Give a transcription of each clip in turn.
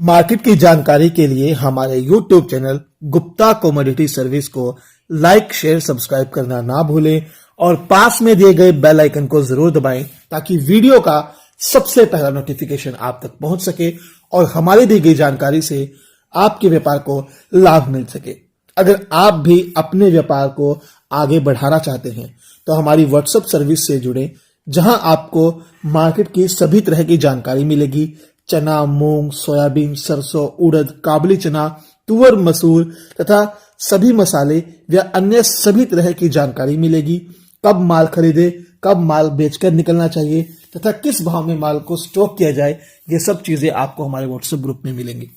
Market की जानकारी के लिए हमारे YouTube channel Gupta commodity service को लाइक, शेयर, सब्सक्राइब करना ना भूलें और पास में दिए गए बेल आइकन को जरूर दबाएं ताकि वीडियो का सबसे पहला नोटिफिकेशन आप तक पहुंच सके और हमारी दी गई जानकारी से आपके व्यापार को लाभ मिल सके। अगर आप भी अपने व्यापार को आगे बढ़ाना चाहते हैं तो हमारी व्हाट्सएप सर्विस से जुड़े, जहां आपको मार्केट की सभी तरह की जानकारी मिलेगी। चना, मूंग, सोयाबीन, सरसों, उड़द, काबुली चना, तुअर, मसूर तथा सभी मसाले या अन्य सभी तरह की जानकारी मिलेगी। कब माल खरीदे, कब माल बेचकर निकलना चाहिए तथा किस भाव में माल को स्टॉक किया जाए, ये सब चीजें आपको हमारे व्हाट्सएप ग्रुप में मिलेंगी।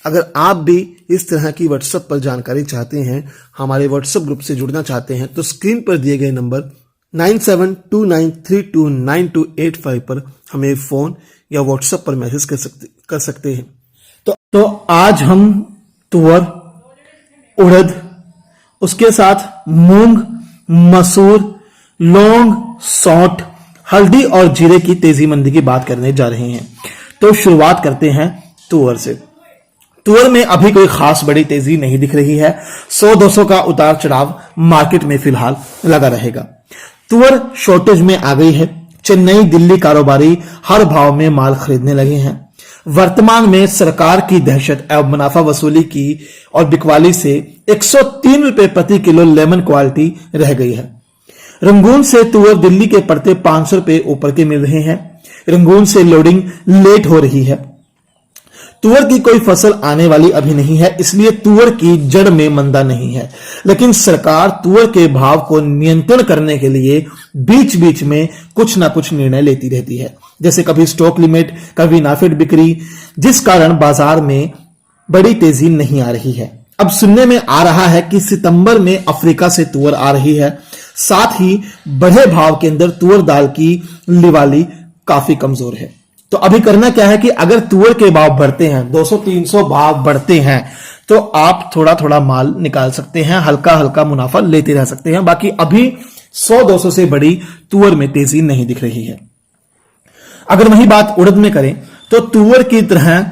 अगर आप भी इस तरह की व्हाट्सएप पर जानकारी चाहते हैं, हमारे व्हाट्सएप ग्रुप से जुड़ना चाहते हैं, तो स्क्रीन पर दिए गए नंबर 9729329285 पर हमें फोन या व्हाट्सएप पर मैसेज कर सकते हैं। तो आज हम तुअर, उड़द, उसके साथ मूंग, मसूर, लौंग, सौंठ, हल्दी और जीरे की तेजी मंदी की बात करने जा रहे हैं। तो शुरुआत करते हैं तुअर से। तुअर में अभी कोई खास बड़ी तेजी नहीं दिख रही है। 100-200 का उतार चढ़ाव मार्केट में फिलहाल लगा रहेगा। तुअर शॉर्टेज में आ गई है। चेन्नई, दिल्ली कारोबारी हर भाव में माल खरीदने लगे हैं। वर्तमान में सरकार की दहशत एवं मुनाफा वसूली की और बिकवाली से 103 रुपए प्रति किलो लेमन क्वालिटी रह गई है। रंगून से तुअर दिल्ली के पड़ते 500 रुपए ऊपर के मिल रहे हैं। रंगून से लोडिंग लेट हो रही है। तुअर की कोई फसल आने वाली अभी नहीं है, इसलिए तुअर की जड़ में मंदा नहीं है। लेकिन सरकार तुअर के भाव को नियंत्रण करने के लिए बीच बीच में कुछ ना कुछ निर्णय लेती रहती है, जैसे कभी स्टॉक लिमिट, कभी नाफेड बिक्री, जिस कारण बाजार में बड़ी तेजी नहीं आ रही है। अब सुनने में आ रहा है कि सितंबर में अफ्रीका से तुअर आ रही है। साथ ही बढ़े भाव के अंदर तुअर दाल की लिवाली काफी कमजोर है। तो अभी करना क्या है कि अगर तुअर के भाव बढ़ते हैं, 200-300 भाव बढ़ते हैं, तो आप थोड़ा थोड़ा माल निकाल सकते हैं, हल्का हल्का मुनाफा लेते रह सकते हैं। बाकी अभी 100-200 से बड़ी तुअर में तेजी नहीं दिख रही है। अगर वही बात उड़द में करें तो तुअर की तरह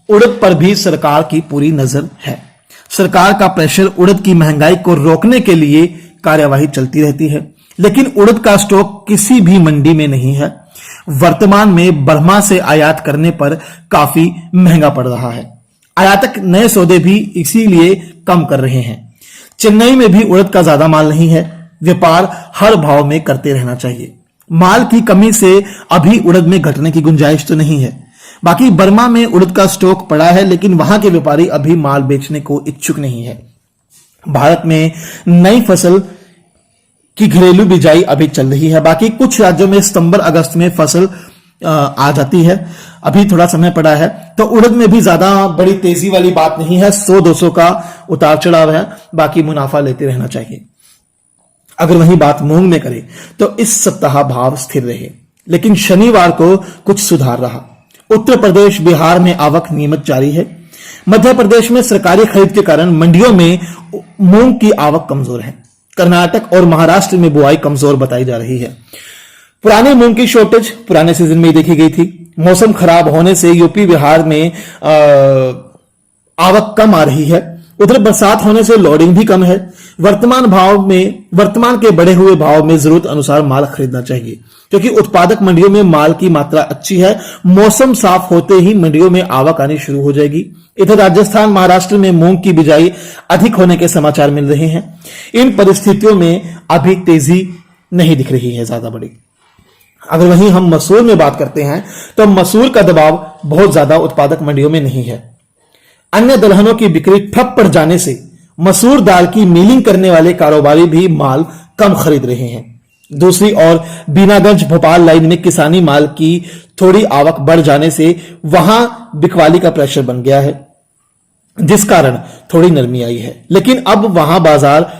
उड़द पर भी सरकार की पूरी नजर है। सरकार का प्रेशर उड़द की महंगाई को रोकने के लिए कार्यवाही चलती रहती है, लेकिन उड़द का स्टॉक किसी भी मंडी में नहीं है। वर्तमान में बर्मा से आयात करने पर काफी महंगा पड़ रहा है। आयातक नए सौदे भी इसीलिए कम कर रहे हैं। चेन्नई में भी उड़द का ज्यादा माल नहीं है। व्यापार हर भाव में करते रहना चाहिए। माल की कमी से अभी उड़द में घटने की गुंजाइश तो नहीं है। बाकी बर्मा में उड़द का स्टॉक पड़ा है, लेकिन वहां के व्यापारी अभी माल बेचने को इच्छुक नहीं है। भारत में नई फसल की घरेलू बिजाई अभी चल रही है। बाकी कुछ राज्यों में सितंबर-अगस्त में फसल आ जाती है। अभी थोड़ा समय पड़ा है, तो उड़द में भी ज्यादा बड़ी तेजी वाली बात नहीं है। 100-200 का उतार चढ़ाव है, बाकी मुनाफा लेते रहना चाहिए। अगर वही बात मूंग में करें तो इस सप्ताह भाव स्थिर रहे, लेकिन शनिवार को कुछ सुधार रहा। उत्तर प्रदेश, बिहार में आवक नियमित जारी है। मध्य प्रदेश में सरकारी खरीद के कारण मंडियों में मूंग की आवक कमजोर है। कर्नाटक और महाराष्ट्र में बुआई कमजोर बताई जा रही है। पुराने मूंग की शॉर्टेज पुराने सीजन में ही देखी गई थी। मौसम खराब होने से यूपी, बिहार में आवक कम आ रही है। उधर बरसात होने से लोडिंग भी कम है। वर्तमान के बढ़े हुए भाव में जरूरत अनुसार माल खरीदना चाहिए, क्योंकि उत्पादक मंडियों में माल की मात्रा अच्छी है। मौसम साफ होते ही मंडियों में आवक आनी शुरू हो जाएगी। इधर राजस्थान, महाराष्ट्र में मूंग की बिजाई अधिक होने के समाचार मिल रहे हैं। इन परिस्थितियों में अभी तेजी नहीं दिख रही है ज्यादा बड़ी। अगर वहीं हम मसूर में बात करते हैं तो मसूर का दबाव बहुत ज्यादा उत्पादक मंडियों में नहीं है। अन्य दलहनों की बिक्री ठप पड़ जाने से मसूर दाल की मिलिंग करने वाले कारोबारी भी माल कम खरीद रहे हैं। दूसरी ओर बीनागंज, भोपाल लाइन में किसानी माल की थोड़ी आवक बढ़ जाने से वहां बिकवाली का प्रेशर बन गया है, जिस कारण थोड़ी नरमी आई है। लेकिन अब वहां बाजार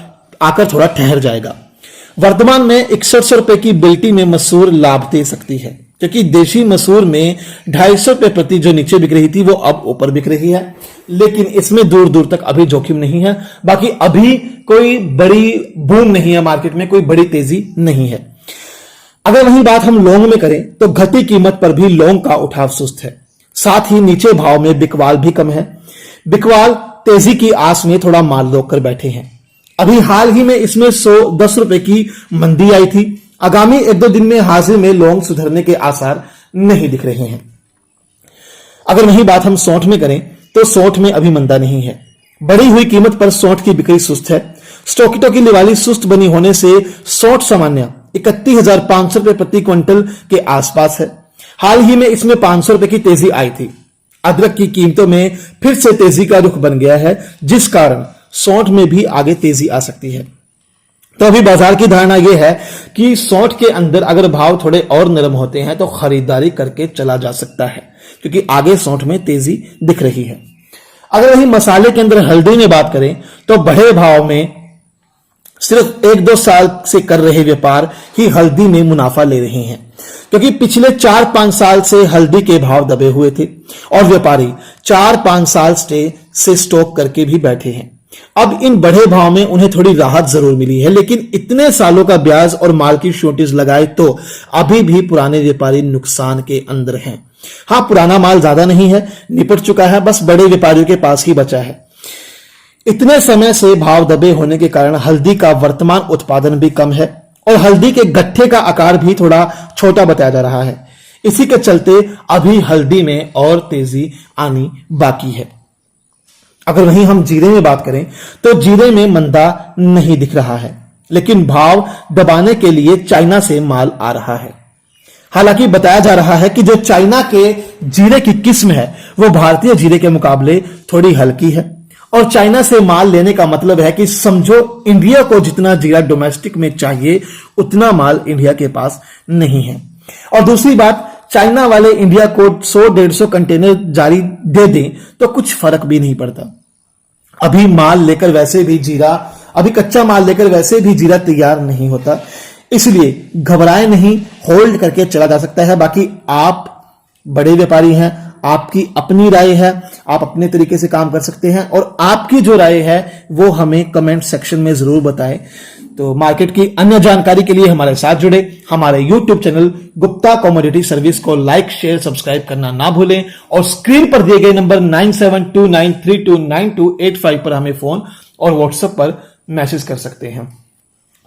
आकर थोड़ा ठहर जाएगा। वर्तमान में 6100 रुपए की बिल्टी में मसूर लाभ दे सकती है, क्योंकि देशी मसूर में 250 रुपए प्रति जो नीचे बिक रही थी वो अब ऊपर बिक रही है। लेकिन इसमें दूर दूर तक अभी जोखिम नहीं है। बाकी अभी कोई बड़ी बूम नहीं है, मार्केट में कोई बड़ी तेजी नहीं है। अगर वही बात हम लौंग में करें तो घटी कीमत पर भी लौंग का उठाव सुस्त है। साथ ही नीचे भाव में बिकवाल भी कम है। बिकवाल तेजी की आस में थोड़ा माल रोक कर बैठे हैं। अभी हाल ही में इसमें 110 रुपए की मंदी आई थी। आगामी 1-2 दिन में हाजिर में लौंग सुधरने के आसार नहीं दिख रहे हैं। अगर वही बात हम सौंठ में करें तो सौंठ में अभी मंदा नहीं है। बढ़ी हुई कीमत पर सौंठ की बिक्री सुस्त है। स्टॉकिटों की लिवाली सुस्त बनी होने से सौंठ सामान्य 31,500 रुपए प्रति क्विंटल के आसपास है। हाल ही में इसमें 500 रुपए की तेजी आई थी। अदरक की कीमतों में फिर से तेजी का रुख बन गया है, जिस कारण सौंठ में भी आगे तेजी आ सकती है। तो अभी बाजार की धारणा यह है कि सौंठ के अंदर अगर भाव थोड़े और नरम होते हैं तो खरीदारी करके चला जा सकता है, क्योंकि आगे सौंठ में तेजी दिख रही है। अगर वही मसाले के अंदर हल्दी में बात करें तो बढ़े भाव में सिर्फ 1-2 साल से कर रहे व्यापार ही हल्दी में मुनाफा ले रहे हैं, क्योंकि पिछले 4-5 साल से हल्दी के भाव दबे हुए थे और व्यापारी 4-5 साल से स्टॉक करके भी बैठे हैं। अब इन बढ़े भाव में उन्हें थोड़ी राहत जरूर मिली है, लेकिन इतने सालों का ब्याज और माल की शॉर्टेज लगाए तो अभी भी पुराने व्यापारी नुकसान के अंदर हैं। हां, पुराना माल ज्यादा नहीं है, निपट चुका है, बस बड़े व्यापारियों के पास ही बचा है। इतने समय से भाव दबे होने के कारण हल्दी का वर्तमान उत्पादन भी कम है और हल्दी के गट्ठे का आकार भी थोड़ा छोटा बताया जा रहा है। इसी के चलते अभी हल्दी में और तेजी आनी बाकी है। अगर वहीं हम जीरे में बात करें तो जीरे में मंदा नहीं दिख रहा है, लेकिन भाव दबाने के लिए चाइना से माल आ रहा है। हालांकि बताया जा रहा है कि जो चाइना के जीरे की किस्म है वो भारतीय जीरे के मुकाबले थोड़ी हल्की है, और चाइना से माल लेने का मतलब है कि समझो इंडिया को जितना जीरा डोमेस्टिक में चाहिए उतना माल इंडिया के पास नहीं है। और दूसरी बात, चाइना वाले इंडिया को 100-150 कंटेनर जारी दे दें तो कुछ फर्क भी नहीं पड़ता। अभी माल लेकर वैसे भी जीरा, अभी कच्चा माल लेकर वैसे भी जीरा तैयार नहीं होता, इसलिए घबराए नहीं, होल्ड करके चला जा सकता है। बाकी आप बड़े व्यापारी हैं, आपकी अपनी राय है, आप अपने तरीके से काम कर सकते हैं, और आपकी जो राय है वो हमें कमेंट सेक्शन में जरूर बताएं। तो मार्केट की अन्य जानकारी के लिए हमारे साथ जुड़े हमारे YouTube channel Gupta commodity service को लाइक, शेयर, सब्सक्राइब करना ना भूलें, और स्क्रीन पर दिए गए नंबर 9729329285 पर हमें फोन और व्हाट्सएप पर मैसेज कर सकते हैं।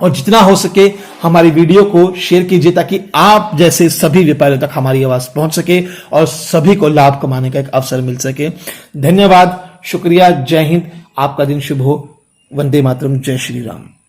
और जितना हो सके हमारी वीडियो को शेयर कीजिए, ताकि आप जैसे सभी व्यापारियों तक हमारी आवाज पहुंच सके और सभी को लाभ कमाने का एक अवसर मिल सके। धन्यवाद, शुक्रिया, जय हिंद, आपका दिन शुभ हो। वंदे मातरम, जय श्री राम।